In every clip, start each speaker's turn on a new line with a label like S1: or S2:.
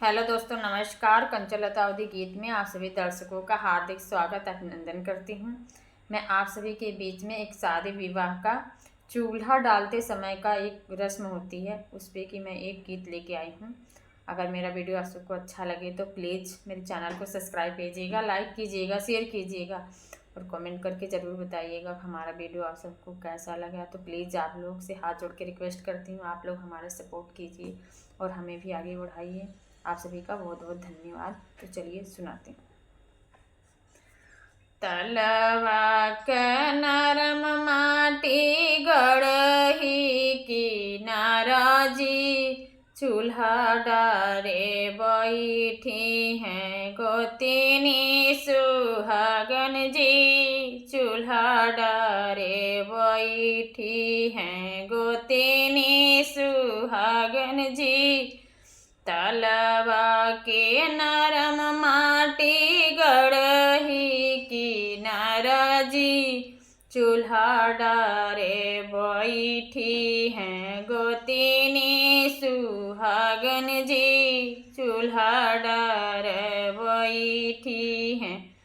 S1: Hello दोस्तों, नमस्कार। कंचनलता अवधि गीत में आप सभी दर्शकों का हार्दिक स्वागत अभिनंदन करती हूँ। मैं आप सभी के बीच में एक शादी विवाह का चूल्हा डालते समय का एक रस्म होती है, उस पर कि मैं एक गीत लेके आई हूँ। अगर मेरा वीडियो आप सबको अच्छा लगे तो प्लीज़ मेरे चैनल को सब्सक्राइब कीजिएगा, लाइक कीजिएगा, शेयर कीजिएगा और कमेंट करके ज़रूर बताइएगा हमारा वीडियो आप सबको कैसा लगा। तो प्लीज़ आप लोग से हाथ जोड़ के रिक्वेस्ट करती हूँ, आप लोग हमारा सपोर्ट कीजिए और हमें भी आगे बढ़ाइए। आप सभी का बहुत बहुत धन्यवाद। तो चलिए सुनाते हैं। तलवा के नरम माटी गढ़ही की नाराजी, चूल्हा डारे बैठी हैं गोतिनी सुहागन जी। चूल्हा डारे बैठी हैं गोतिनी सुहागन जी। तलवा के नरम माटी गढ़ही की नाराजी, चूल्हा डारे बैठी हैं गोतिनी सुहागन जी। चूल्हा डारे बैठी हैं,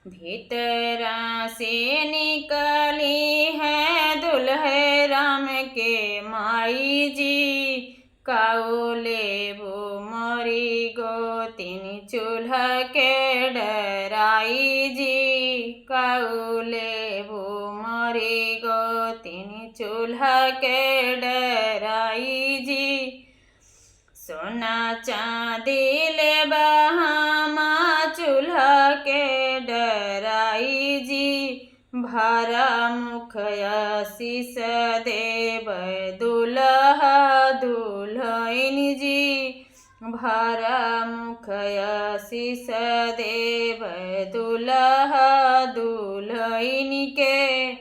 S1: भीतरा से निकली है दुल्हे राम के माई जी। काउले वो मोरी गोतिन चूल्हा के डराई जी। काउले वो मोरी गोतिन चूल्हा के डराई जी। सोना चांदी ले बहामा चूल्हा के डराई जी। भारा मुखया शीस देव दुल्हा दुल्हन जी। भारा मुखया शीस देव दुल्हा दुल्हन के।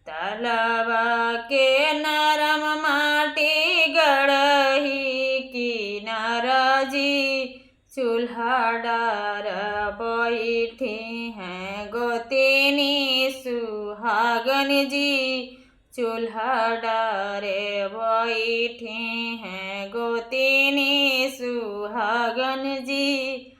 S1: तलवा के नरम माटी गढ़ही की नाराजी, चूल्हा डार बैठी हैं गोतिनी सुहागन जी। चूल्हा डारे बैठी हैं गोतिनी सुहागन जी।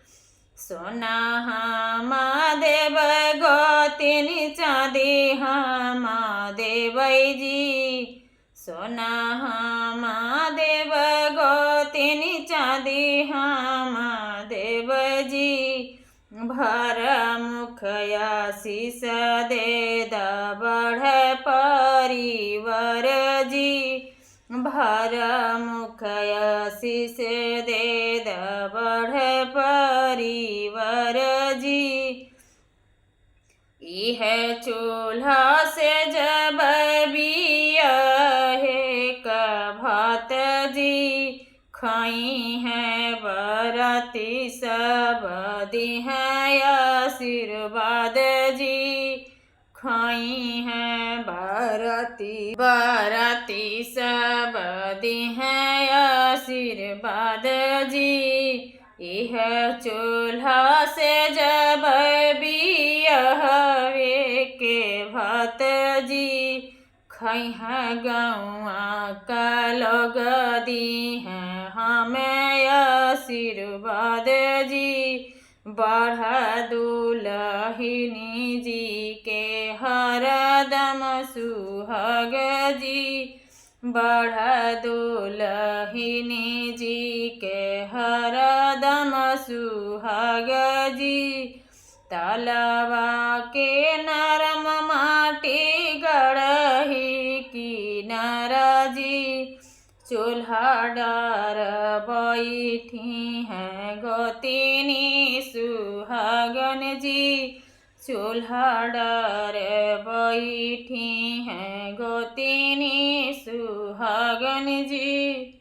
S1: सोना हमा देव गोतिन चांदी हमा देव जी। सोना हमा देव गोतिन चांदी हमा देव जी। भर मुखया शीस दे बढ़ परिवर जी। भर मुखया शीस दे बढ़ परिवर जी। यह चूल्हा से जब बियाहे का भात जी। खाई हैं बराती सब दी हैं आशीर्वाद जी। खाई हैं बराती सब दी हैं आशीर्वाद जी। यह चूल्हा से जब बियाहे के भात जी। खाई हैं गौआ का लोग दी हैं हमें आशीर्वाद जी। बढ़ा दुल्हिनी जी के हरदम सुहाग जी। बढ़ा दुल्हिनी जी के हरदम सुहाग जी। तलवा के नरम माटी गढ़ही की नाराजी, चूल्हा डार बैठी हैं गोतिनी सुहागन जी। चूल्हा डार बैठी हैं गोतिनी सुहागन जी।